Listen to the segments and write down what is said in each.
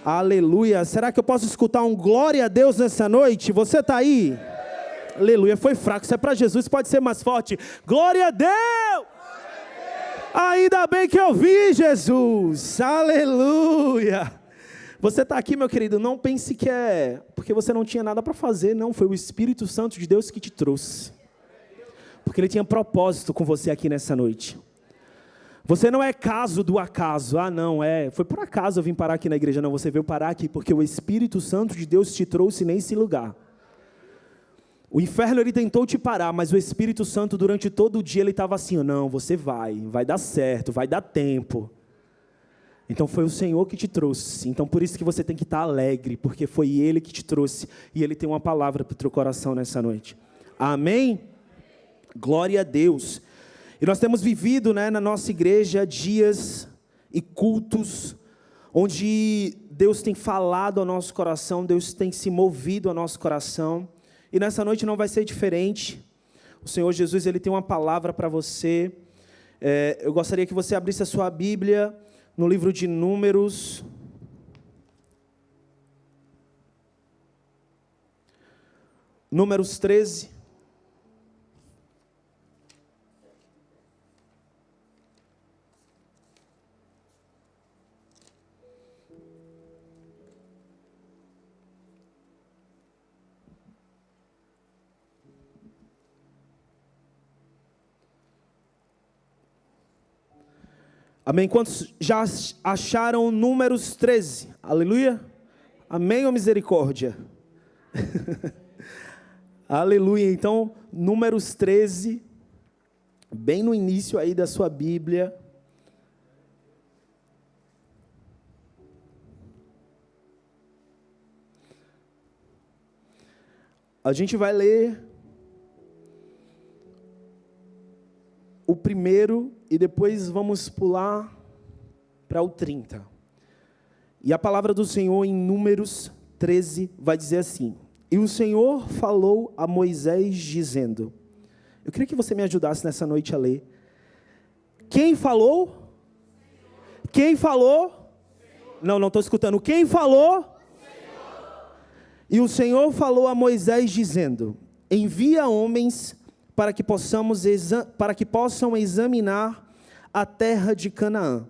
Aleluia. Será que eu posso escutar um glória a Deus nessa noite? Você está aí? Aleluia. Foi fraco. Se é para Jesus, pode ser mais forte. Glória a Deus! Ainda bem que eu vi, Jesus. Aleluia. Você está aqui, meu querido, não pense que é porque você não tinha nada para fazer. Não, foi o Espírito Santo de Deus que te trouxe. Porque Ele tinha propósito com você aqui nessa noite. Você não é caso do acaso. Ah, não, foi por acaso eu vim parar aqui na igreja. Não, você veio parar aqui porque o Espírito Santo de Deus te trouxe nesse lugar. O inferno, ele tentou te parar, mas o Espírito Santo, durante todo o dia, ele estava assim, não, você vai dar certo, vai dar tempo. Então foi o Senhor que te trouxe. Então por isso que você tem que estar alegre, porque foi Ele que te trouxe. E Ele tem uma palavra para o teu coração nessa noite. Amém? Glória a Deus. E nós temos vivido, na nossa igreja dias e cultos onde Deus tem falado ao nosso coração, Deus tem se movido ao nosso coração. E nessa noite não vai ser diferente. O Senhor Jesus, Ele tem uma palavra para você. Eu gostaria que você abrisse a sua Bíblia no livro de Números. Números 13. Amém? Quantos já acharam Números 13? Aleluia? Amém ou misericórdia? Aleluia. Então, Números 13, bem no início aí da sua Bíblia. A gente vai ler o primeiro e depois vamos pular para o 30. E a palavra do Senhor em Números 13 vai dizer assim: E o Senhor falou a Moisés dizendo... Eu queria que você me ajudasse nessa noite a ler. Quem falou? Quem falou? Não estou escutando. Quem falou? E o Senhor falou a Moisés dizendo: Envia homens para que possam examinar a terra de Canaã,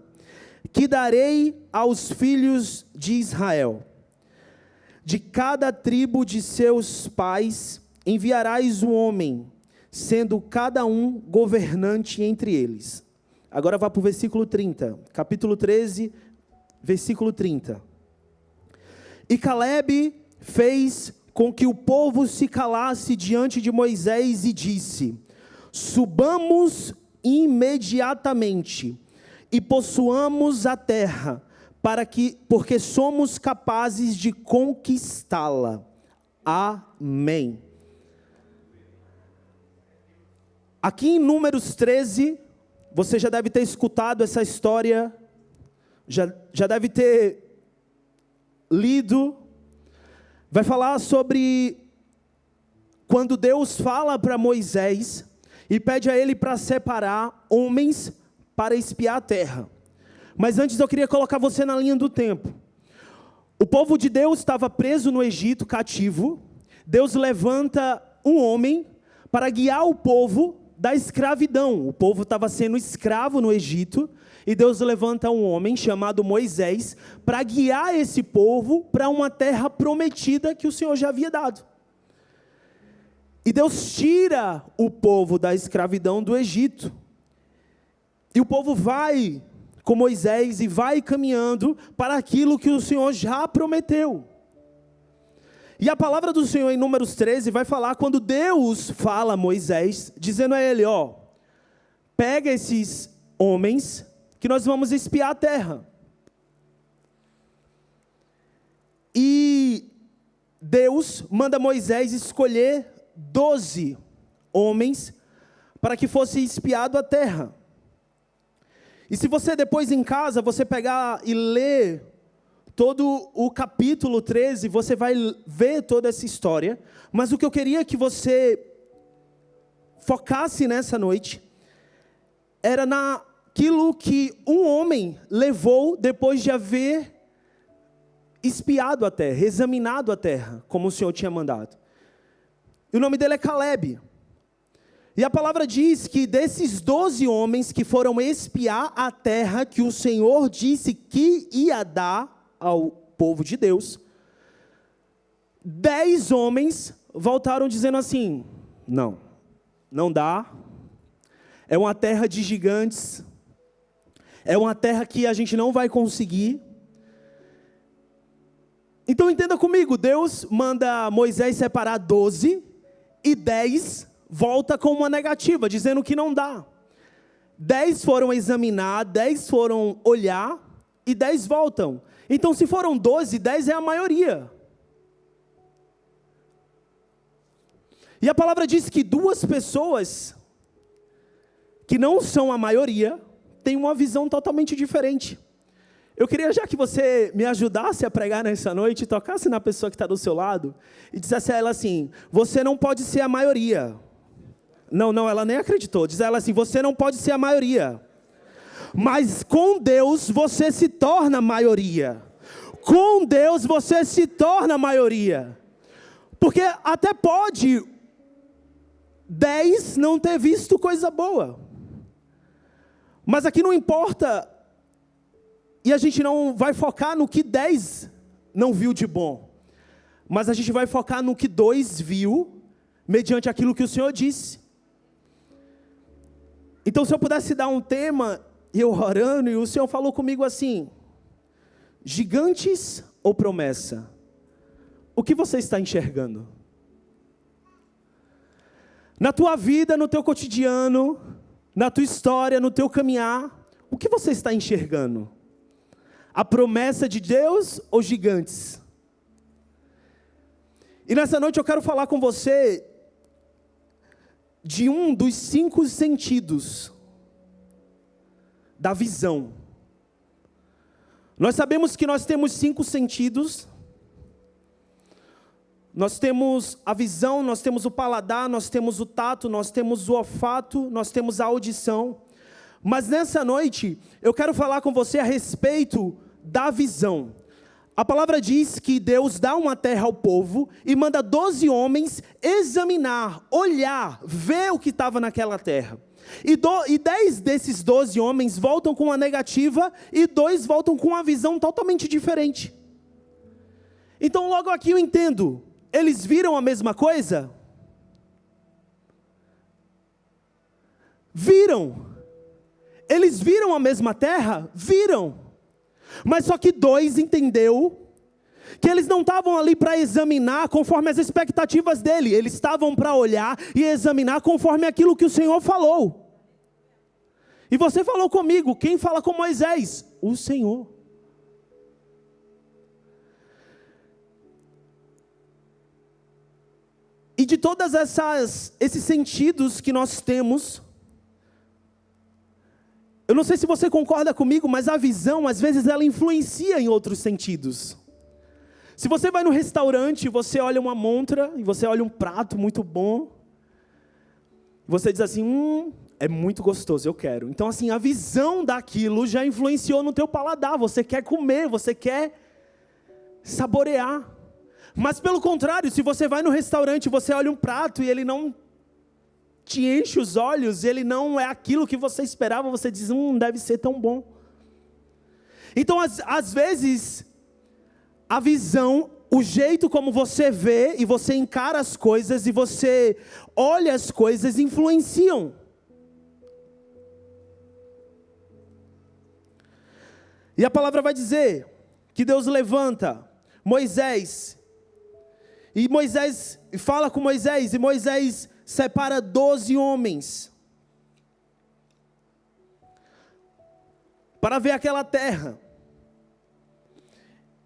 que darei aos filhos de Israel. De cada tribo de seus pais enviarás um homem, sendo cada um governante entre eles. Agora vá para o versículo 30, capítulo 13, versículo 30. E Caleb fez com que o povo se calasse diante de Moisés e disse: Subamos imediatamente e possuamos a terra, porque somos capazes de conquistá-la. Amém. Aqui em Números 13, você já deve ter escutado essa história, já deve ter lido. Vai falar sobre quando Deus fala para Moisés e pede a ele para separar homens para espiar a terra. Mas antes eu queria colocar você na linha do tempo. O povo de Deus estava preso no Egito, cativo. Deus levanta um homem para guiar o povo da escravidão. O povo estava sendo escravo no Egito. E Deus levanta um homem chamado Moisés para guiar esse povo para uma terra prometida que o Senhor já havia dado. E Deus tira o povo da escravidão do Egito. E o povo vai com Moisés e vai caminhando para aquilo que o Senhor já prometeu. E a palavra do Senhor em Números 13 vai falar quando Deus fala a Moisés, dizendo a ele: pega esses homens que nós vamos espiar a terra. E Deus manda Moisés escolher 12 homens para que fosse espiado a terra. E se você depois em casa, você pegar e ler todo o capítulo 13, você vai ver toda essa história. Mas o que eu queria que você focasse nessa noite era naquilo que um homem levou depois de haver espiado a terra, examinado a terra, como o Senhor tinha mandado. E o nome dele é Caleb. E a palavra diz que desses 12 homens que foram espiar a terra que o Senhor disse que ia dar ao povo de Deus, 10 homens voltaram dizendo assim: não dá, é uma terra de gigantes, é uma terra que a gente não vai conseguir. Então entenda comigo, Deus manda Moisés separar 12 e 10 volta com uma negativa, dizendo que não dá. 10 foram examinar, 10 foram olhar e 10 voltam. Então se foram 12, 10 é a maioria. E a palavra diz que 2 pessoas, que não são a maioria, têm uma visão totalmente diferente. Eu queria já que você me ajudasse a pregar nessa noite, tocasse na pessoa que está do seu lado, e dissesse a ela assim: você não pode ser a maioria. Não, ela nem acreditou. Diz a ela assim: você não pode ser a maioria, mas com Deus você se torna maioria. Com Deus você se torna maioria. Porque até pode 10 não ter visto coisa boa, mas aqui não importa, e a gente não vai focar no que 10 não viu de bom, mas a gente vai focar no que 2 viu, mediante aquilo que o Senhor disse. Então se eu pudesse dar um tema, e eu orando, e o Senhor falou comigo assim: gigantes ou promessa? O que você está enxergando? Na tua vida, no teu cotidiano, na tua história, no teu caminhar, o que você está enxergando? A promessa de Deus ou gigantes? E nessa noite eu quero falar com você de um dos 5 sentidos da visão. Nós sabemos que nós temos 5 sentidos. Nós temos a visão, nós temos o paladar, nós temos o tato, nós temos o olfato, nós temos a audição. Mas nessa noite, eu quero falar com você a respeito da visão. A palavra diz que Deus dá uma terra ao povo e manda 12 homens examinar, olhar, ver o que estava naquela terra. E 10 desses 12 homens voltam com uma negativa e 2 voltam com uma visão totalmente diferente. Então logo aqui eu entendo. Eles viram a mesma coisa? Viram. Eles viram a mesma terra? Viram. Mas só que 2 entendeu que eles não estavam ali para examinar conforme as expectativas dele. Eles estavam para olhar e examinar conforme aquilo que o Senhor falou. E você falou comigo, quem fala com Moisés? O Senhor. E de todas esses sentidos que nós temos, eu não sei se você concorda comigo, mas a visão, às vezes, ela influencia em outros sentidos. Se você vai no restaurante, você olha uma montra, e você olha um prato muito bom, você diz assim, é muito gostoso, eu quero. Então assim, a visão daquilo já influenciou no teu paladar, você quer comer, você quer saborear. Mas pelo contrário, se você vai no restaurante, você olha um prato e ele não te enche os olhos, ele não é aquilo que você esperava, você diz, deve ser tão bom. Então, às vezes, a visão, o jeito como você vê e você encara as coisas e você olha as coisas, influenciam. E a palavra vai dizer que Deus levanta Moisés, e Moisés fala com Moisés, e Moisés separa 12 homens para ver aquela terra.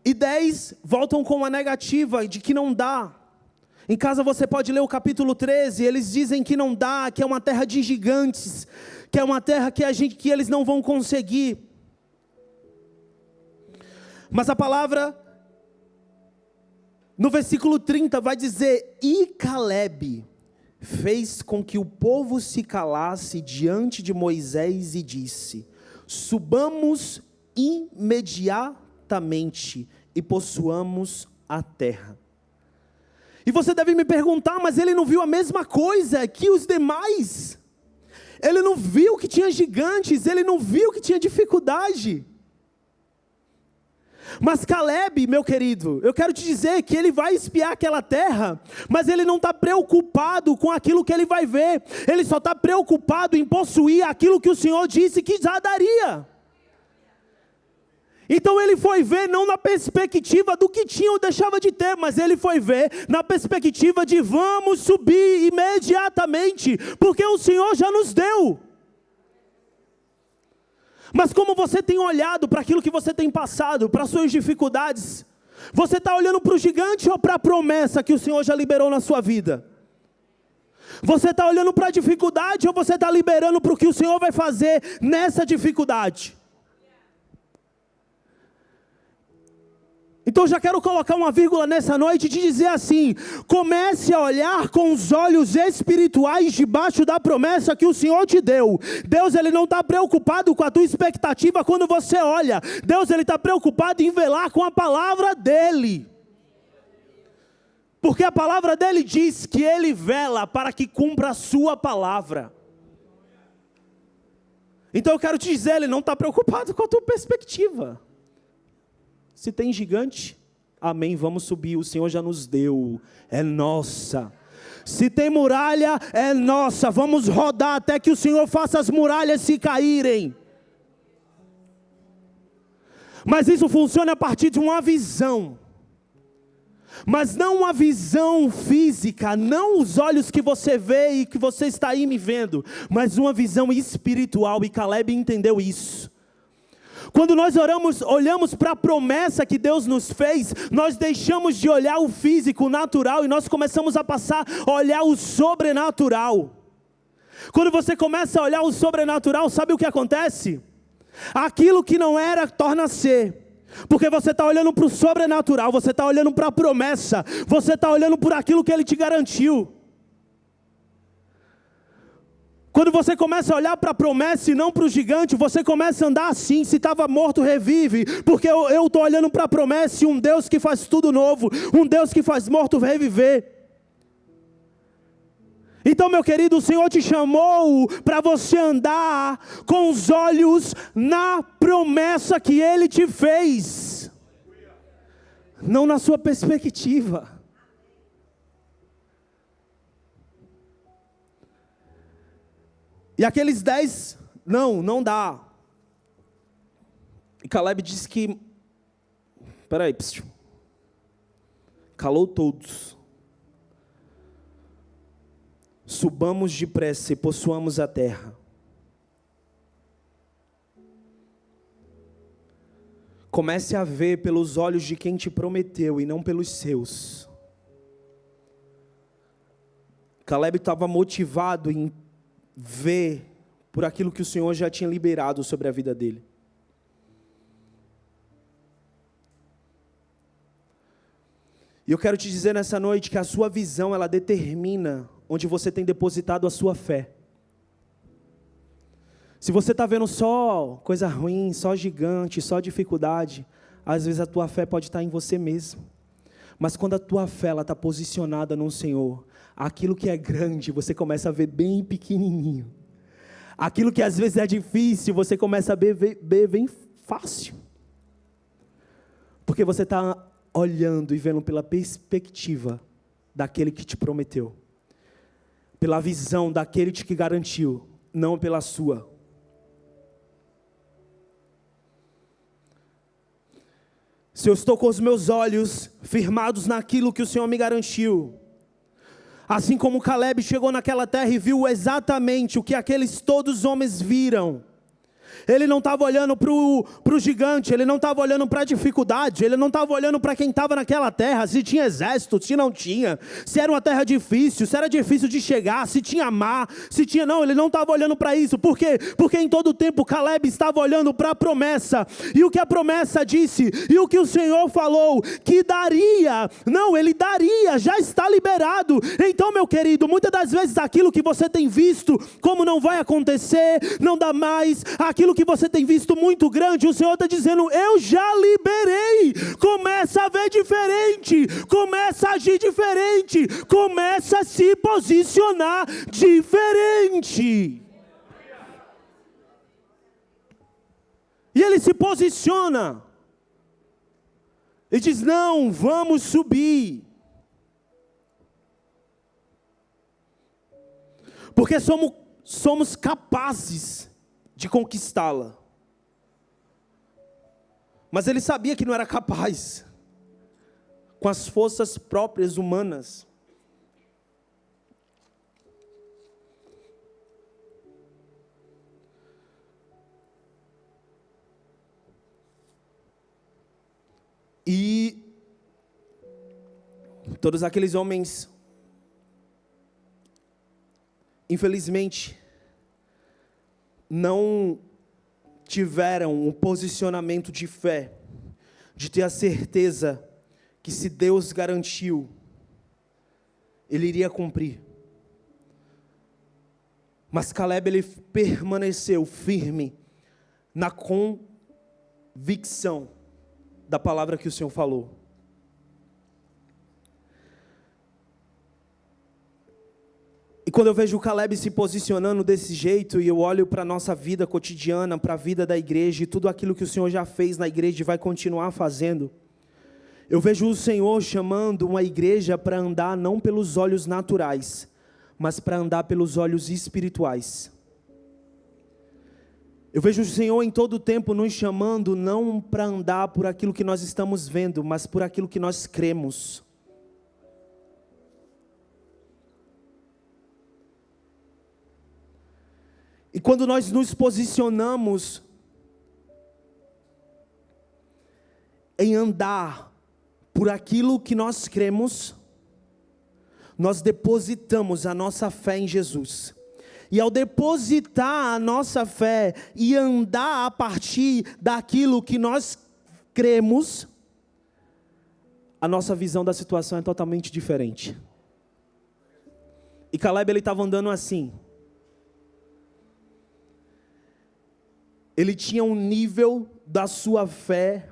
E 10 voltam com uma negativa de que não dá. Em casa você pode ler o capítulo 13, eles dizem que não dá, que é uma terra de gigantes, que é uma terra que eles não vão conseguir. Mas a palavra, no versículo 30, vai dizer, e Caleb fez com que o povo se calasse diante de Moisés e disse, subamos imediatamente e possuamos a terra. E você deve me perguntar, mas ele não viu a mesma coisa que os demais? Ele não viu que tinha gigantes, ele não viu que tinha dificuldade. Mas Caleb, meu querido, eu quero te dizer que ele vai espiar aquela terra, mas ele não está preocupado com aquilo que ele vai ver, ele só está preocupado em possuir aquilo que o Senhor disse que já daria. Então ele foi ver não na perspectiva do que tinha ou deixava de ter, mas ele foi ver na perspectiva de vamos subir imediatamente, porque o Senhor já nos deu. Mas como você tem olhado para aquilo que você tem passado, para as suas dificuldades, você está olhando para o gigante ou para a promessa que o Senhor já liberou na sua vida? Você está olhando para a dificuldade ou você está liberando para o que o Senhor vai fazer nessa dificuldade? Então já quero colocar uma vírgula nessa noite e te dizer assim: comece a olhar com os olhos espirituais debaixo da promessa que o Senhor te deu. Deus, Ele não está preocupado com a tua expectativa quando você olha. Deus, Ele está preocupado em velar com a palavra dEle. Porque a palavra dEle diz que Ele vela para que cumpra a sua palavra. Então eu quero te dizer, Ele não está preocupado com a tua perspectiva. Se tem gigante, amém, vamos subir, o Senhor já nos deu, é nossa. Se tem muralha, é nossa, vamos rodar até que o Senhor faça as muralhas se caírem. Mas isso funciona a partir de uma visão. Mas não uma visão física, não os olhos que você vê e que você está aí me vendo, mas uma visão espiritual, e Caleb entendeu isso. Quando nós olhamos para a promessa que Deus nos fez, nós deixamos de olhar o físico, o natural, e nós começamos a passar a olhar o sobrenatural. Quando você começa a olhar o sobrenatural, sabe o que acontece? Aquilo que não era, torna a ser. Porque você está olhando para o sobrenatural, você está olhando para a promessa, você está olhando por aquilo que Ele te garantiu. Quando você começa a olhar para a promessa e não para o gigante, você começa a andar assim: se estava morto, revive, porque eu estou olhando para a promessa e um Deus que faz tudo novo, um Deus que faz morto reviver. Então, meu querido, o Senhor te chamou para você andar com os olhos na promessa que Ele te fez, não na sua perspectiva. E aqueles 10, não dá. E Caleb disse que, calou todos. Subamos depressa e possuamos a terra. Comece a ver pelos olhos de quem te prometeu e não pelos seus. Caleb estava motivado em ver por aquilo que o Senhor já tinha liberado sobre a vida dele. E eu quero te dizer nessa noite que a sua visão, ela determina onde você tem depositado a sua fé. Se você está vendo só coisa ruim, só gigante, só dificuldade, às vezes a tua fé pode estar em você mesmo. Mas quando a tua fé está posicionada no Senhor, aquilo que é grande, você começa a ver bem pequenininho. Aquilo que às vezes é difícil, você começa a ver bem fácil. Porque você está olhando e vendo pela perspectiva daquele que te prometeu. Pela visão daquele que garantiu, não pela sua. Se eu estou com os meus olhos firmados naquilo que o Senhor me garantiu, assim como Caleb chegou naquela terra e viu exatamente o que aqueles todos homens viram. Ele não estava olhando para o gigante, ele não estava olhando para a dificuldade, ele não estava olhando para quem estava naquela terra, se tinha exército, se não tinha, se era uma terra difícil, se era difícil de chegar, se tinha mar, se tinha... Não, ele não estava olhando para isso. Por quê? Porque em todo o tempo Caleb estava olhando para a promessa, e o que a promessa disse, e o que o Senhor falou, que daria. Não, Ele daria, já está liberado. Então, meu querido, muitas das vezes aquilo que você tem visto como não vai acontecer, não dá mais, aquilo aquilo que você tem visto muito grande, o Senhor está dizendo, eu já liberei. Começa a ver diferente, começa a agir diferente, começa a se posicionar diferente. E ele se posiciona e diz, não, vamos subir. Porque somos capazes de conquistá-la. Mas ele sabia que não era capaz, com as forças próprias humanas. E todos aqueles homens, infelizmente, não tiveram um posicionamento de fé, de ter a certeza que se Deus garantiu, Ele iria cumprir. Mas Caleb, ele permaneceu firme na convicção da palavra que o Senhor falou. E quando eu vejo o Caleb se posicionando desse jeito, e eu olho para a nossa vida cotidiana, para a vida da igreja, e tudo aquilo que o Senhor já fez na igreja e vai continuar fazendo, eu vejo o Senhor chamando uma igreja para andar não pelos olhos naturais, mas para andar pelos olhos espirituais. Eu vejo o Senhor em todo o tempo nos chamando não para andar por aquilo que nós estamos vendo, mas por aquilo que nós cremos. E quando nós nos posicionamos em andar por aquilo que nós cremos, nós depositamos a nossa fé em Jesus. E ao depositar a nossa fé e andar a partir daquilo que nós cremos, a nossa visão da situação é totalmente diferente. E Caleb, ele estava andando assim. Ele tinha um nível da sua fé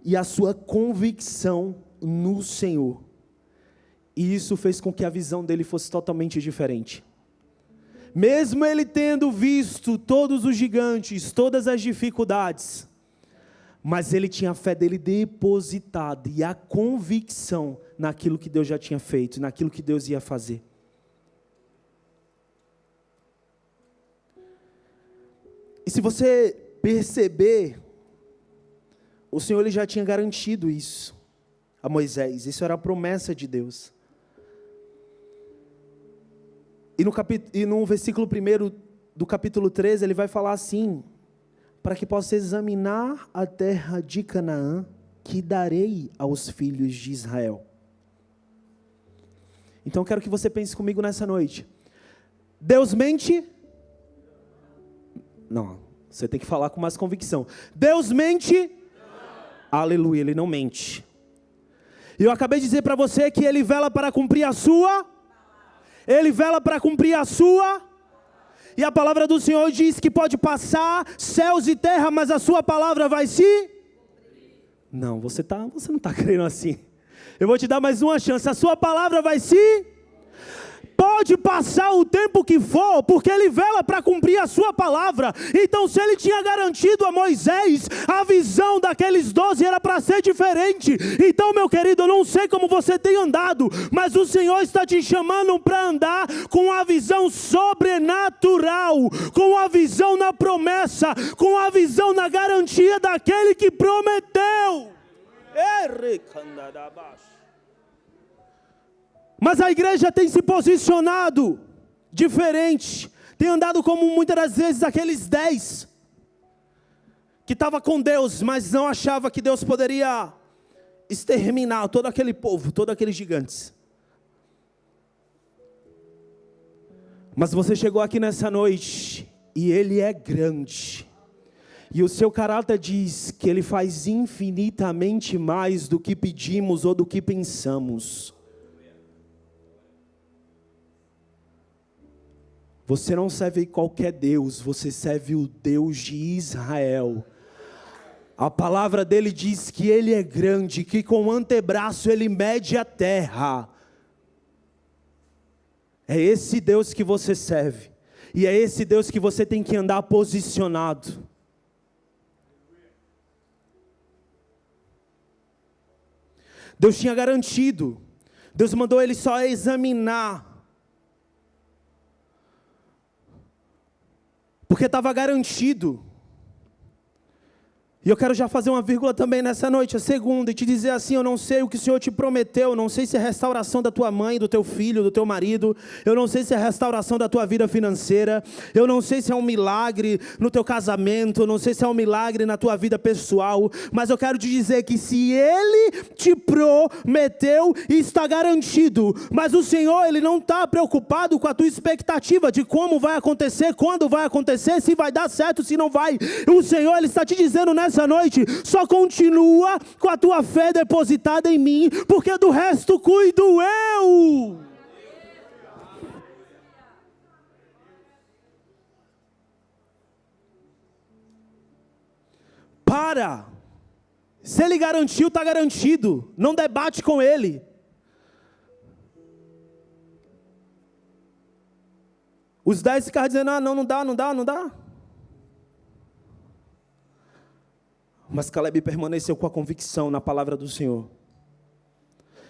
e a sua convicção no Senhor. E isso fez com que a visão dele fosse totalmente diferente. Mesmo ele tendo visto todos os gigantes, todas as dificuldades, mas ele tinha a fé dele depositada e a convicção naquilo que Deus já tinha feito, naquilo que Deus ia fazer. E se você perceber, o Senhor ele já tinha garantido isso a Moisés, isso era a promessa de Deus. E no versículo 1 do capítulo 13, ele vai falar assim: para que possa examinar a terra de Canaã, que darei aos filhos de Israel. Então eu quero que você pense comigo nessa noite. Deus mente? Não, você tem que falar com mais convicção. Deus mente? Não. Aleluia, Ele não mente. E eu acabei de dizer para você que Ele vela para cumprir a sua. Ele vela para cumprir a sua. E a palavra do Senhor diz que pode passar céus e terra, mas a sua palavra vai se... Não, você não está crendo assim. Eu vou te dar mais uma chance. A sua palavra vai se... Pode passar o tempo que for, porque Ele vela para cumprir a sua palavra. Então se Ele tinha garantido a Moisés, a visão daqueles 12 era para ser diferente. Então, meu querido, eu não sei como você tem andado, mas o Senhor está te chamando para andar com a visão sobrenatural, com a visão na promessa, com a visão na garantia daquele que prometeu. Mas a igreja tem se posicionado diferente, tem andado como muitas das vezes aqueles 10, que estava com Deus, mas não achava que Deus poderia exterminar todo aquele povo, todos aqueles gigantes. Mas você chegou aqui nessa noite, e Ele é grande, e o seu caráter diz que Ele faz infinitamente mais do que pedimos ou do que pensamos. Você não serve qualquer Deus, você serve o Deus de Israel. A palavra dele diz que ele é grande, que com o antebraço ele mede a terra. É esse Deus que você serve. E é esse Deus que você tem que andar posicionado. Deus tinha garantido. Deus mandou ele só examinar. Porque estava garantido. E eu quero já fazer uma vírgula também nessa noite, a segunda, e te dizer assim: eu não sei o que o Senhor te prometeu, eu não sei se é restauração da tua mãe, do teu filho, do teu marido, eu não sei se é restauração da tua vida financeira, eu não sei se é um milagre no teu casamento, eu não sei se é um milagre na tua vida pessoal, mas eu quero te dizer que se Ele te prometeu, está garantido. Mas o Senhor, Ele não está preocupado com a tua expectativa de como vai acontecer, quando vai acontecer, se vai dar certo, se não vai. O Senhor, Ele está te dizendo nessa noite: só continua com a tua fé depositada em mim, porque do resto cuido eu. Para. Se Ele garantiu, está garantido. Não debate com Ele. Os 10 ficaram dizendo: ah, não dá. Mas Caleb permaneceu com a convicção na palavra do Senhor.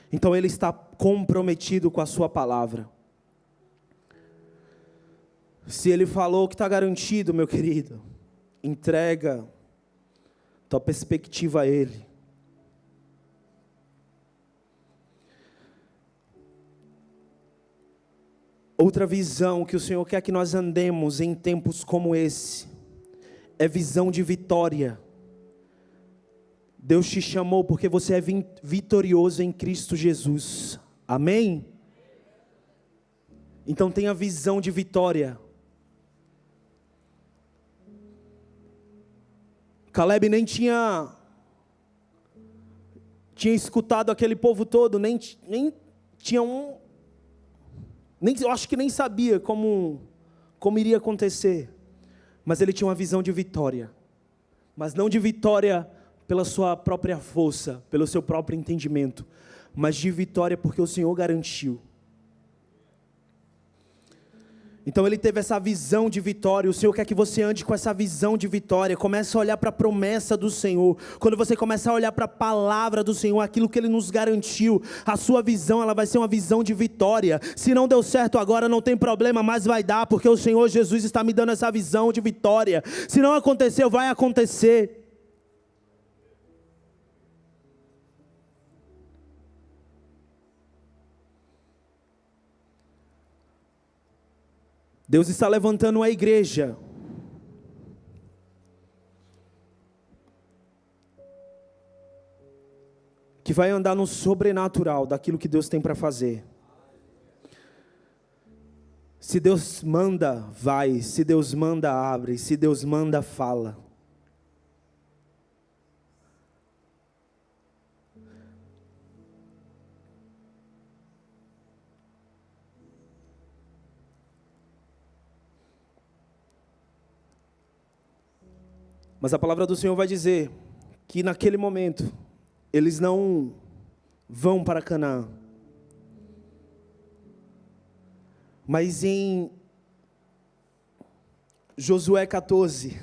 Então ele está comprometido com a sua palavra. Se ele falou que está garantido, meu querido, entrega tua perspectiva a Ele. Outra visão que o Senhor quer que nós andemos em tempos como esse, é visão de vitória. Deus te chamou porque você é vitorioso em Cristo Jesus. Amém? Então tenha visão de vitória. Caleb nem tinha escutado aquele povo todo, nem tinha eu acho que nem sabia como iria acontecer. Mas ele tinha uma visão de vitória. Mas não de vitória pela sua própria força, pelo seu próprio entendimento, mas de vitória porque o Senhor garantiu. Então ele teve essa visão de vitória. O Senhor quer que você ande com essa visão de vitória. Comece a olhar para a promessa do Senhor. Quando você começar a olhar para a palavra do Senhor, aquilo que Ele nos garantiu, a sua visão, ela vai ser uma visão de vitória. Se não deu certo agora, não tem problema, mas vai dar, porque o Senhor Jesus está me dando essa visão de vitória. Se não aconteceu, vai acontecer. Deus está levantando a igreja que vai andar no sobrenatural daquilo que Deus tem para fazer. Se Deus manda, vai. Se Deus manda, abre. Se Deus manda, fala. Mas a palavra do Senhor vai dizer que naquele momento, eles não vão para Canaã. Mas em Josué 14,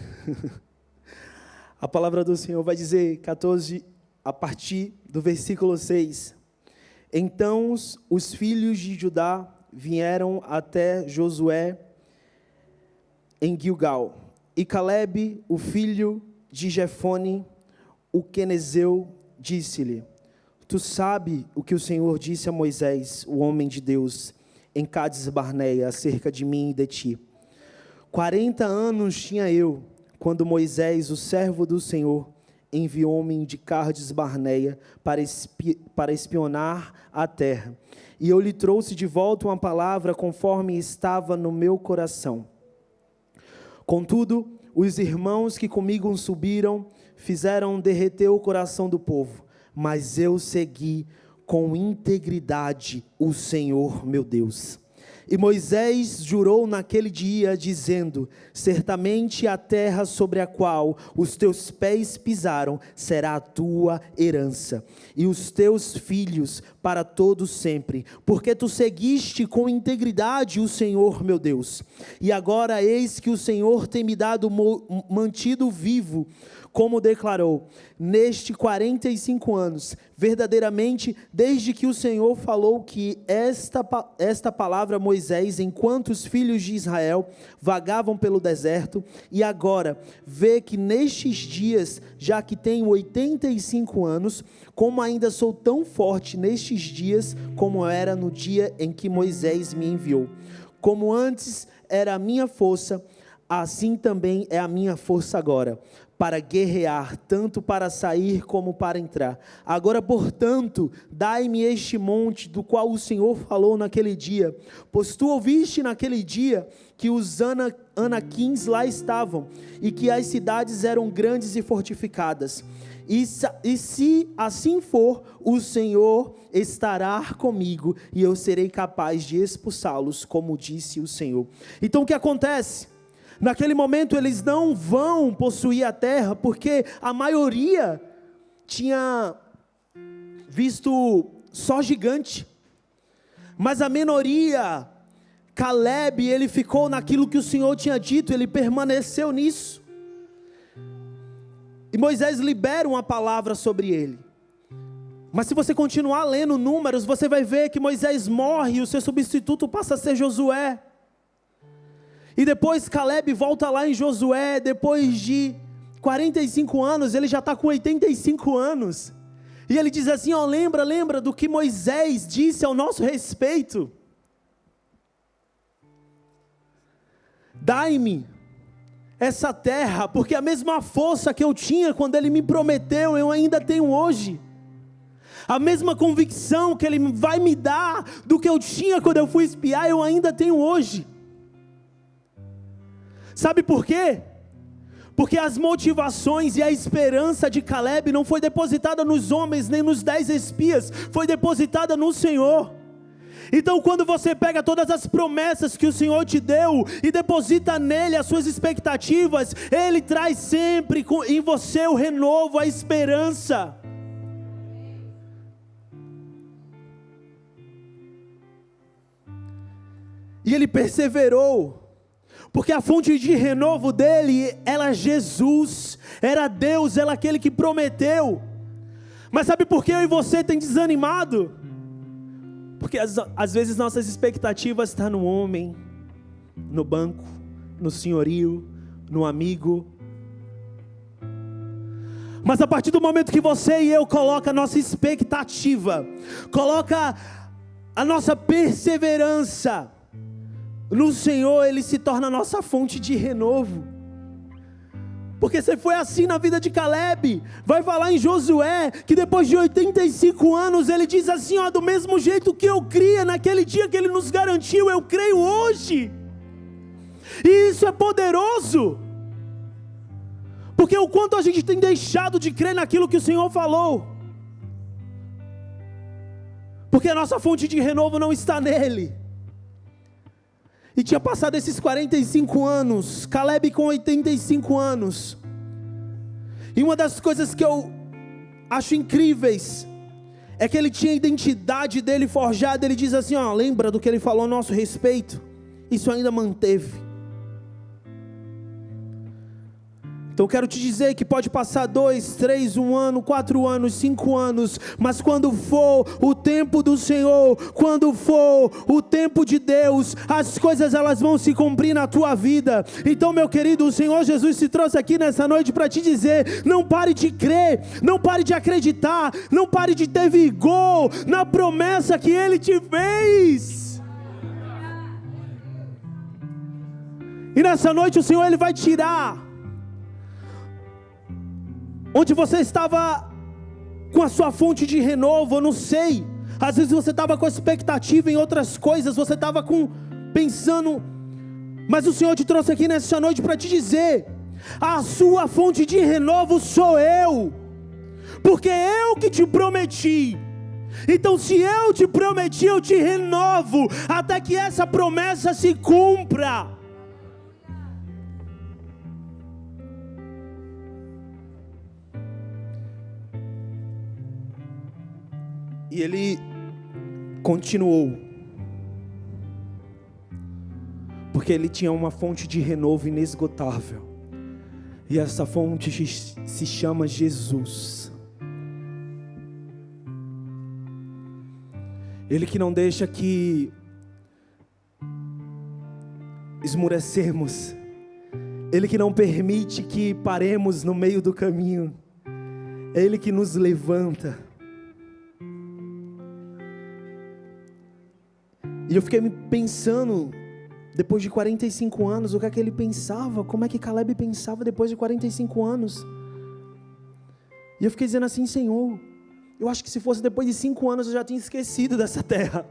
a palavra do Senhor vai dizer, 14, a partir do versículo 6. Então os filhos de Judá vieram até Josué em Gilgal. E Caleb, o filho de Jefone, o quenezeu, disse-lhe: Tu sabe o que o Senhor disse a Moisés, o homem de Deus, em Cádiz Barneia, acerca de mim e de ti. 40 anos tinha eu, quando Moisés, o servo do Senhor, enviou-me de Cádiz Barneia para espionar a terra. E eu lhe trouxe de volta uma palavra conforme estava no meu coração. Contudo, os irmãos que comigo subiram fizeram derreter o coração do povo, mas eu segui com integridade o Senhor meu Deus. E Moisés jurou naquele dia, dizendo: certamente a terra sobre a qual os teus pés pisaram será a tua herança, e os teus filhos para todos sempre, porque tu seguiste com integridade o Senhor meu Deus. E agora eis que o Senhor tem me dado mantido vivo, como declarou, neste 45 anos, verdadeiramente, desde que o Senhor falou que esta palavra a Moisés, enquanto os filhos de Israel vagavam pelo deserto, e agora, vê que nestes dias, já que tenho 85 anos, como ainda sou tão forte nestes dias, como era no dia em que Moisés me enviou. Como antes era a minha força, assim também é a minha força agora, para guerrear, tanto para sair como para entrar. Agora, portanto, dai-me este monte, do qual o Senhor falou naquele dia, pois tu ouviste naquele dia que os anaquins lá estavam, e que as cidades eram grandes e fortificadas. E se assim for, o Senhor estará comigo, e eu serei capaz de expulsá-los, como disse o Senhor. Então o que acontece? Naquele momento eles não vão possuir a terra, porque a maioria tinha visto só gigante, mas a minoria, Caleb, ele ficou naquilo que o Senhor tinha dito, ele permaneceu nisso, e Moisés libera uma palavra sobre ele. Mas se você continuar lendo Números, você vai ver que Moisés morre, e o seu substituto passa a ser Josué. E depois Caleb volta lá em Josué, depois de 45 anos, ele já está com 85 anos. E ele diz assim, ó, lembra do que Moisés disse ao nosso respeito. Dai-me essa terra, porque a mesma força que eu tinha quando ele me prometeu, eu ainda tenho hoje. A mesma convicção que ele vai me dar do que eu tinha quando eu fui espiar, eu ainda tenho hoje. Sabe por quê? Porque as motivações e a esperança de Caleb não foi depositada nos homens, nem nos 10 espias, foi depositada no Senhor. Então quando você pega todas as promessas que o Senhor te deu, e deposita nele as suas expectativas, Ele traz sempre em você o renovo, a esperança. E ele perseverou, porque a fonte de renovo dele era Jesus, era Deus, era aquele que prometeu. Mas sabe por que eu e você tem desanimado? Porque às vezes nossas expectativas estão no homem, no banco, no senhorio, no amigo. Mas a partir do momento que você e eu coloca a nossa expectativa, coloca a nossa perseverança no Senhor, Ele se torna a nossa fonte de renovo. Porque se foi assim na vida de Caleb, vai falar em Josué, que depois de 85 anos, ele diz assim, ó, do mesmo jeito que eu cria naquele dia que Ele nos garantiu, eu creio hoje. E isso é poderoso, porque o quanto a gente tem deixado de crer naquilo que o Senhor falou, porque a nossa fonte de renovo não está nele. E tinha passado esses 45 anos, Caleb com 85 anos. E uma das coisas que eu acho incríveis é que ele tinha a identidade dele forjada. Ele diz assim, ó, lembra do que ele falou a nosso respeito? Isso ainda manteve. Então eu quero te dizer que pode passar 2, 3, 1 ano, 4 anos, 5 anos, mas quando for o tempo do Senhor, quando for o tempo de Deus, as coisas elas vão se cumprir na tua vida. Então, meu querido, o Senhor Jesus se trouxe aqui nessa noite para te dizer, não pare de crer, não pare de acreditar, não pare de ter vigor na promessa que Ele te fez. E nessa noite o Senhor Ele vai tirar onde você estava com a sua fonte de renovo, eu não sei, às vezes você estava com expectativa em outras coisas, você estava pensando, mas o Senhor te trouxe aqui nessa noite para te dizer, a sua fonte de renovo sou eu, porque eu que te prometi, Então, se eu te prometi, eu te renovo, até que essa promessa se cumpra. E ele continuou, porque ele tinha uma fonte de renovo inesgotável, e essa fonte se chama Jesus. Ele que não deixa que esmorecemos, Ele que não permite que paremos no meio do caminho, é Ele que nos levanta. E eu fiquei pensando, depois de 45 anos, o que é que ele pensava, como é que Caleb pensava depois de 45 anos. E eu fiquei dizendo assim: Senhor, eu acho que se fosse depois de 5 anos eu já tinha esquecido dessa terra.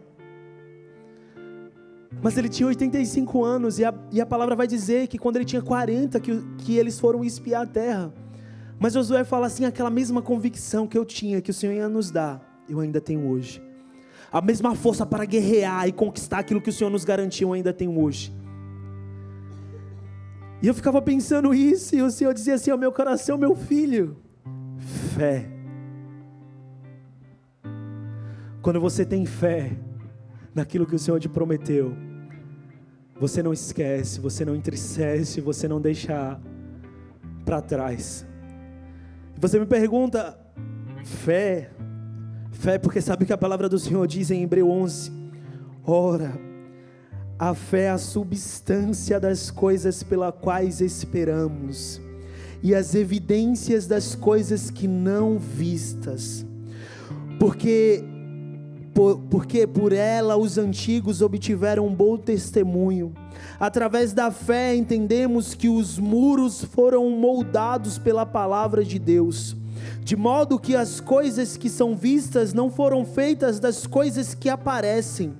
Mas ele tinha 85 anos, e a palavra vai dizer que quando ele tinha 40, que eles foram espiar a terra. Mas Josué fala assim: aquela mesma convicção que eu tinha, que o Senhor ia nos dar, eu ainda tenho hoje. A mesma força para guerrear e conquistar aquilo que o Senhor nos garantiu, eu ainda tenho hoje. E eu ficava pensando isso, e o Senhor dizia assim ao meu coração: meu filho, fé. Quando você tem fé naquilo que o Senhor te prometeu, você não esquece, você não entristece, você não deixa para trás. Você me pergunta: fé, porque sabe que a palavra do Senhor diz em Hebreus 11, ora, a fé é a substância das coisas pelas quais esperamos, e as evidências das coisas que não vistas, porque por ela os antigos obtiveram um bom testemunho. Através da fé entendemos que os muros foram moldados pela palavra de Deus, de modo que as coisas que são vistas não foram feitas das coisas que aparecem.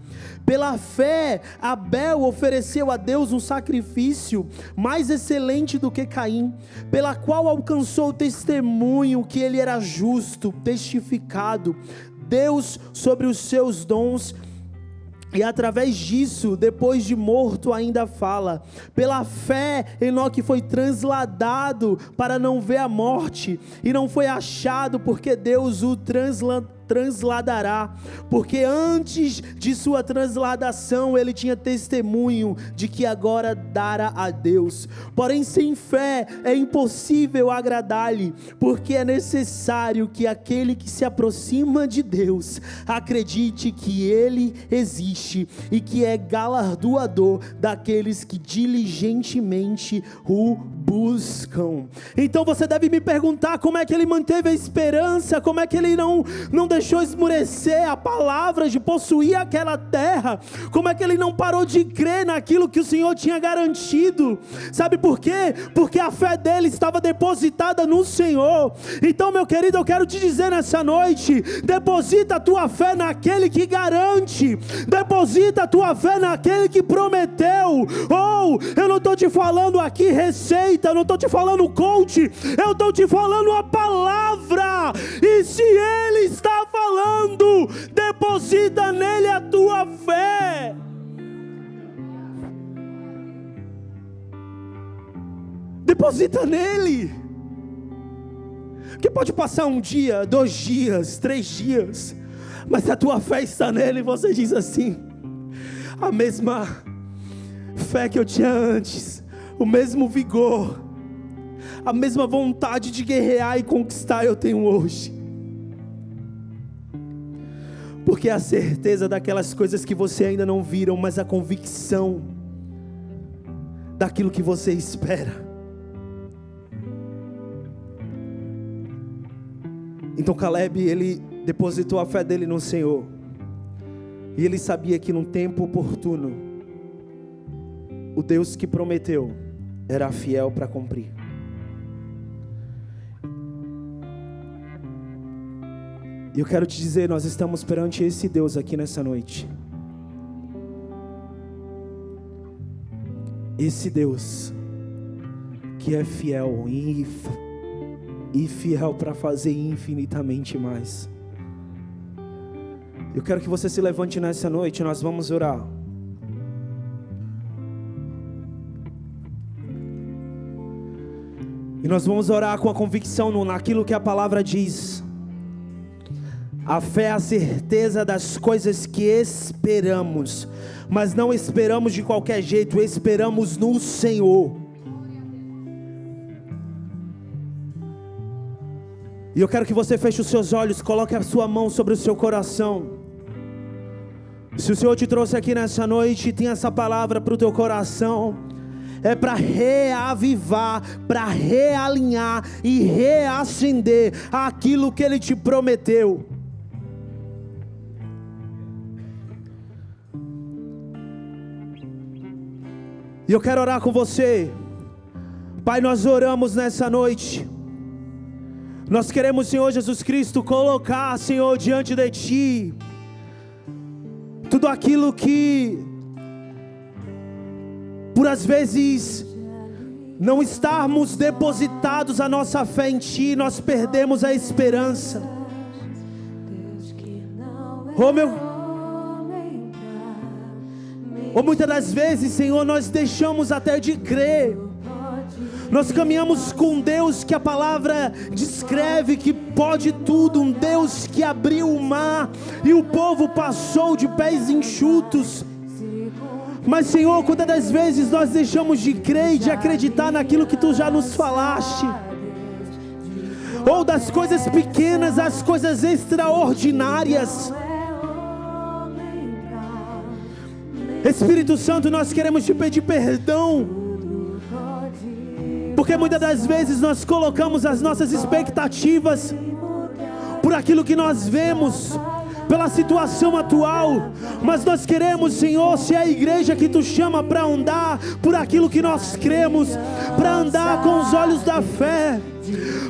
Pela fé, Abel ofereceu a Deus um sacrifício mais excelente do que Caim, pela qual alcançou o testemunho que ele era justo, testificado Deus sobre os seus dons. E através disso, depois de morto, ainda fala. Pela fé, Enoque foi transladado para não ver a morte, e não foi achado, porque Deus o transladará, porque antes de sua transladação ele tinha testemunho de que agora dara a Deus. Porém, sem fé é impossível agradar-lhe, porque é necessário que aquele que se aproxima de Deus acredite que ele existe e que é galardoador daqueles que diligentemente o buscam. Então você deve me perguntar: como é que ele manteve a esperança? Como é que ele não deixou esmorecer a palavra de possuir aquela terra? Como é que ele não parou de crer naquilo que o Senhor tinha garantido? Sabe por quê? Porque a fé dele estava depositada no Senhor. Então, meu querido, eu quero te dizer nessa noite: deposita a tua fé naquele que garante, deposita a tua fé naquele que prometeu. Eu não estou te falando aqui receita, eu não estou te falando coach, eu estou te falando a palavra. E se ele está falando, deposita nele a tua fé. Deposita nele. Que pode passar um dia, 2 dias, 3 dias, mas se a tua fé está nele, você diz assim: a mesma fé que eu tinha antes, o mesmo vigor, a mesma vontade de guerrear e conquistar eu tenho hoje. Porque é a certeza daquelas coisas que você ainda não viram, mas a convicção daquilo que você espera. Então Caleb, ele depositou a fé dele no Senhor, e ele sabia que no tempo oportuno, o Deus que prometeu era fiel para cumprir. E eu quero te dizer, nós estamos perante esse Deus aqui nessa noite. Esse Deus que é fiel e fiel para fazer infinitamente mais. Eu quero que você se levante nessa noite, nós vamos orar. E nós vamos orar com a convicção naquilo que a palavra diz. A fé é a certeza das coisas que esperamos, mas não esperamos de qualquer jeito, esperamos no Senhor. E eu quero que você feche os seus olhos, coloque a sua mão sobre o seu coração. Se o Senhor te trouxe aqui nessa noite e tem essa palavra para o teu coração, é para reavivar, para realinhar e reacender aquilo que Ele te prometeu. E eu quero orar com você. Pai, nós oramos nessa noite. Nós queremos, Senhor Jesus Cristo, colocar, Senhor, diante de Ti tudo aquilo que, por às vezes, não estarmos depositados a nossa fé em Ti, nós perdemos a esperança. Ou muitas das vezes, Senhor, nós deixamos até de crer. Nós caminhamos com um Deus que a palavra descreve que pode tudo, um Deus que abriu o mar e o povo passou de pés enxutos. Mas, Senhor, quantas das vezes nós deixamos de crer e de acreditar naquilo que Tu já nos falaste, ou das coisas pequenas às coisas extraordinárias. Espírito Santo, nós queremos Te pedir perdão, porque muitas das vezes nós colocamos as nossas expectativas por aquilo que nós vemos, pela situação atual. Mas nós queremos, Senhor, ser a igreja que Tu chama para andar por aquilo que nós cremos, para andar com os olhos da fé,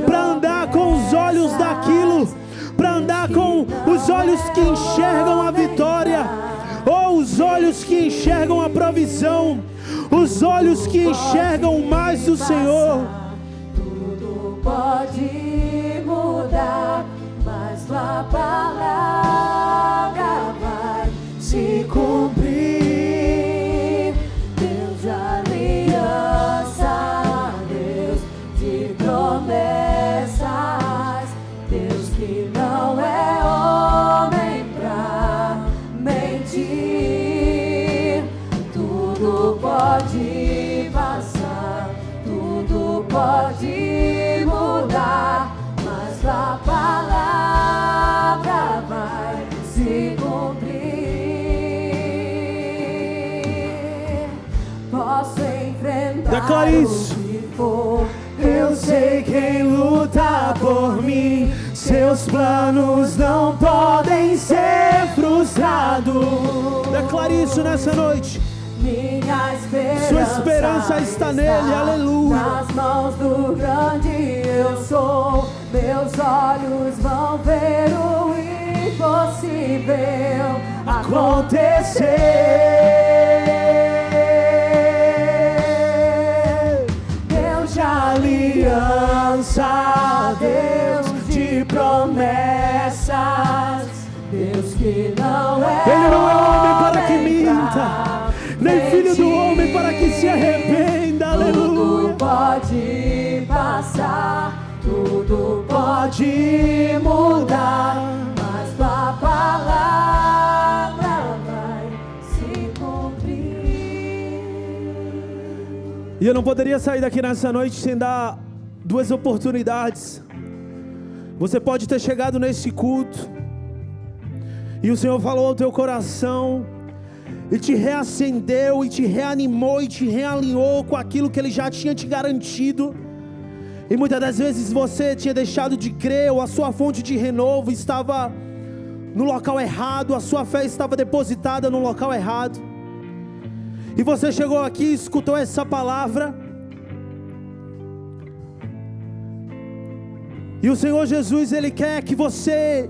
para andar com os olhos daquilo, para andar com os olhos que enxergam a vitória, ou os olhos que enxergam a provisão, os olhos que enxergam mais do Senhor. Tudo pode mudar, mas Tua palavra vai se cumprir. Deus de aliança, Deus de promessas, Deus que não é homem pra mentir. Tudo pode passar, tudo pode mudar, mas a palavra vai se cumprir. Posso enfrentar Declare isso. o que for, eu sei quem luta por mim. Seus planos não podem ser frustrados. Declare isso nessa noite. Minha esperança, Sua esperança está nele, aleluia. Nas mãos do grande eu sou. Meus olhos vão ver o impossível acontecer. Deus de aliança, Deus de promessas, Deus que não é Ele não é homem para que homem minta, pra nem filho do homem para que se arrependa, aleluia. Tudo pode passar, tudo pode mudar, mas Tua palavra vai se cumprir. E eu não poderia sair daqui nessa noite sem dar duas oportunidades. Você pode ter chegado nesse culto e o Senhor falou ao teu coração e te reacendeu, e te reanimou, e te realinhou com aquilo que Ele já tinha te garantido. E muitas das vezes você tinha deixado de crer, ou a sua fonte de renovo estava no local errado, a sua fé estava depositada no local errado. E você chegou aqui e escutou essa palavra, e o Senhor Jesus, Ele quer que você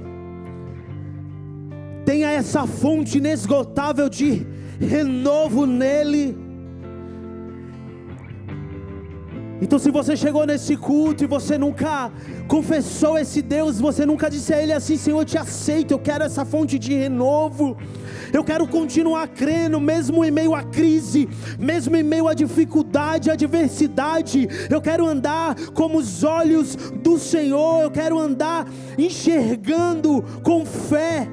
tenha essa fonte inesgotável de renovo nele. Então, se você chegou nesse culto e você nunca confessou esse Deus, você nunca disse a Ele assim: Senhor, eu te aceito, eu quero essa fonte de renovo, eu quero continuar crendo, mesmo em meio à crise, mesmo em meio à dificuldade, à adversidade, eu quero andar como os olhos do Senhor, eu quero andar enxergando com fé.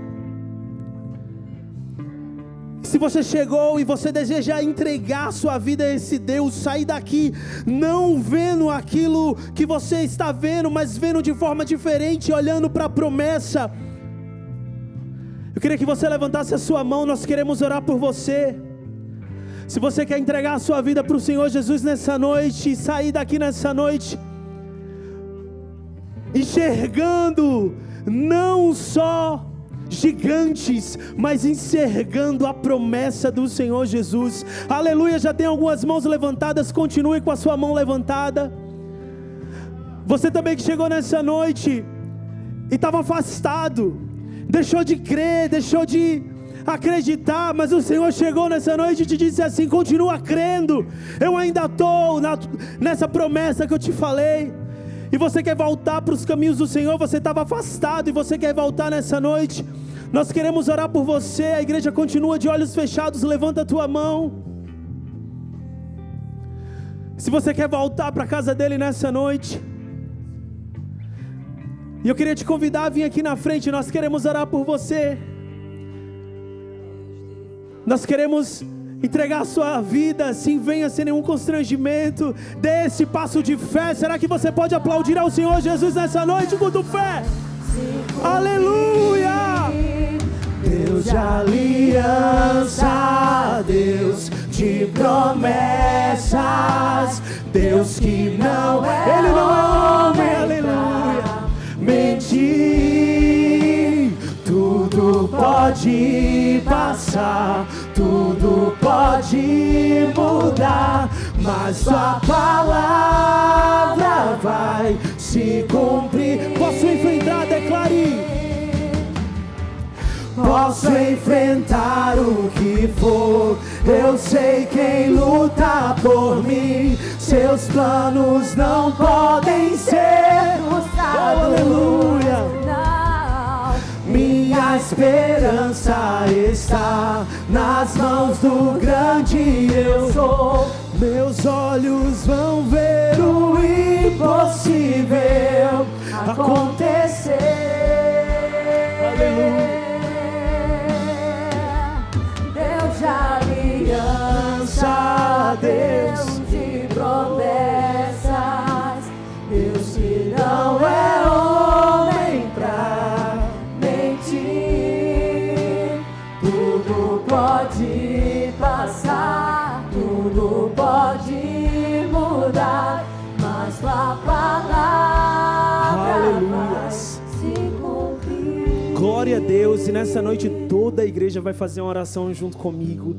Se você chegou e você deseja entregar sua vida a esse Deus, sair daqui não vendo aquilo que você está vendo, mas vendo de forma diferente, olhando para a promessa, eu queria que você levantasse a sua mão, nós queremos orar por você. Se você quer entregar a sua vida para o Senhor Jesus nessa noite, e sair daqui nessa noite enxergando não só gigantes, mas enxergando a promessa do Senhor Jesus. Aleluia, já tem algumas mãos levantadas, continue com a sua mão levantada. Você também que chegou nessa noite e estava afastado, deixou de crer, deixou de acreditar, mas o Senhor chegou nessa noite e te disse assim: continua crendo, eu ainda estou nessa promessa que eu te falei. E você quer voltar para os caminhos do Senhor, você estava afastado e você quer voltar nessa noite, nós queremos orar por você. A igreja continua de olhos fechados, levanta a tua mão. Se você quer voltar para a casa dele nessa noite, e eu queria te convidar a vir aqui na frente, nós queremos orar por você. Nós queremos entregar a sua vida, assim, venha sem nenhum constrangimento, dê esse passo de fé. Será que você pode aplaudir ao Senhor Jesus nessa noite com fé? Aleluia! Deus de aliança, Deus de promessas, Deus que não é, Ele não é homem, aleluia, mentir. Tudo pode passar, tudo pode mudar, mas sua palavra vai se cumprir. Posso enfrentar, declare. Posso enfrentar o que for, eu sei quem luta por mim. Seus planos não podem ser frustrados. Aleluia. Minha esperança está nas mãos do grande eu sou. Meus olhos vão ver O impossível acontecer. Aleluia. Deus de aliança, Deus de promessas, Deus que não é homem pra mentir. Tudo pode passar, tudo pode mudar, mas tua palavra vai se cumprir. Glória a Deus. E nessa noite toda a igreja vai fazer uma oração junto comigo.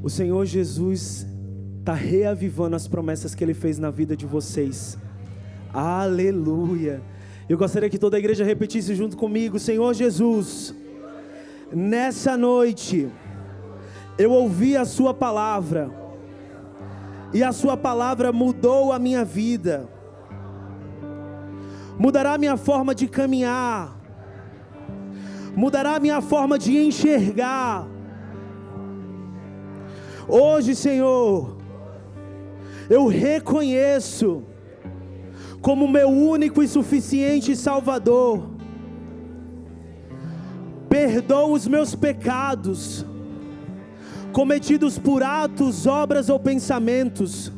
O Senhor Jesus está reavivando as promessas que Ele fez na vida de vocês. Aleluia. Eu gostaria que toda a igreja repetisse junto comigo: Senhor Jesus, nessa noite eu ouvi a sua palavra, e a sua palavra mudou a minha vida, mudará a minha forma de caminhar, mudará a minha forma de enxergar. Hoje, Senhor, eu reconheço como meu único e suficiente Salvador. Perdoa os meus pecados, cometidos por atos, obras ou pensamentos.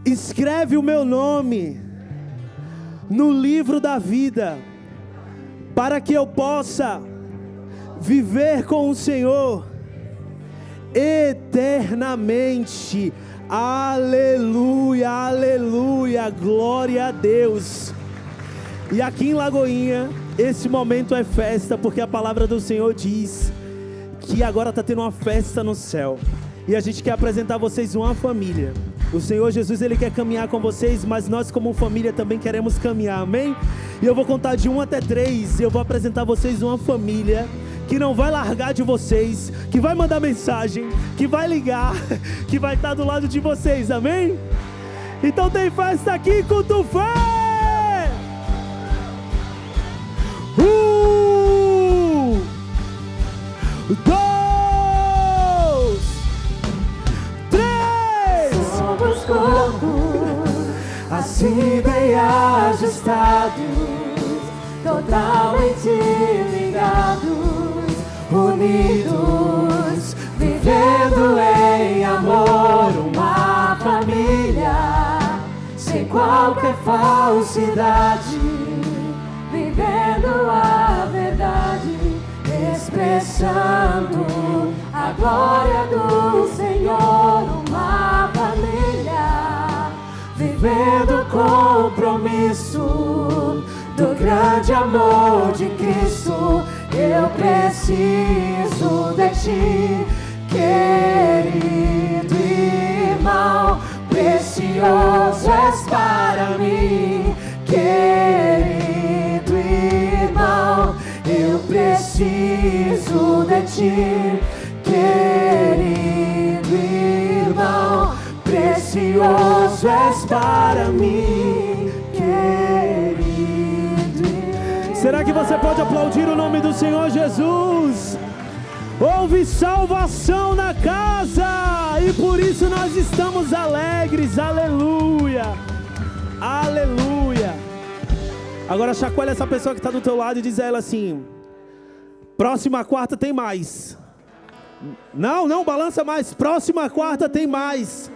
Escreve o meu nome no livro da vida, para que eu possa viver com o Senhor eternamente. Aleluia, aleluia, glória a Deus. E aqui em Lagoinha, esse momento é festa, porque a palavra do Senhor diz que agora está tendo uma festa no céu. E a gente quer apresentar a vocês uma família. O Senhor Jesus, Ele quer caminhar com vocês, mas nós como família também queremos caminhar, amém? E eu vou contar de 1 até 3, e eu vou apresentar a vocês uma família que não vai largar de vocês, que vai mandar mensagem, que vai ligar, que vai estar do lado de vocês, amém? Então tem festa aqui com tu fé! 1, 2, 3. Somos corpo, assim bem ajustados, totalmente ligados, unidos, vivendo em amor, uma família, sem qualquer falsidade, vivendo a verdade, expressando a glória do Senhor, uma família, vivendo o compromisso do grande amor de Cristo. Eu preciso de ti, querido irmão, precioso és para mim, querido irmão, eu preciso de ti, querido irmão, precioso és para mim, querido irmão. Será que você pode aplaudir o nome do Senhor Jesus? Houve salvação na casa e por isso nós estamos alegres, aleluia, aleluia. Agora chacoalha essa pessoa que está do teu lado e diz a ela assim: próxima quarta tem mais. Não, balança mais, próxima quarta tem mais.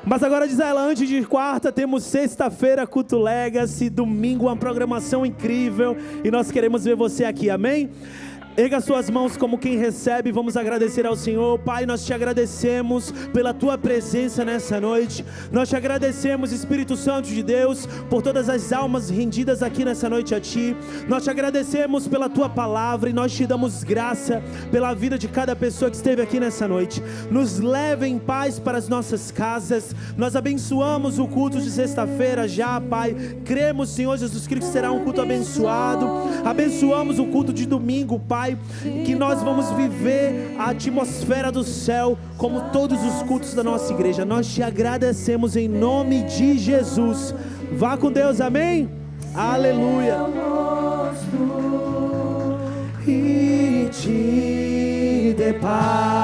Mas agora diz a ela: antes de quarta temos sexta-feira culto Legacy, domingo uma programação incrível e nós queremos ver você aqui, amém? Erga suas mãos como quem recebe, vamos agradecer ao Senhor. Pai, nós te agradecemos pela Tua presença nessa noite. Nós te agradecemos, Espírito Santo de Deus, por todas as almas rendidas aqui nessa noite a Ti. Nós te agradecemos pela Tua palavra e nós te damos graça pela vida de cada pessoa que esteve aqui nessa noite. Nos leve em paz para as nossas casas. Nós abençoamos o culto de sexta-feira já, Pai. Cremos, Senhor Jesus Cristo, que será um culto abençoado. Abençoamos o culto de domingo, Pai, que nós vamos viver a atmosfera do céu como todos os cultos da nossa igreja. Nós te agradecemos em nome de Jesus. Vá com Deus, amém? Aleluia. E te dê paz.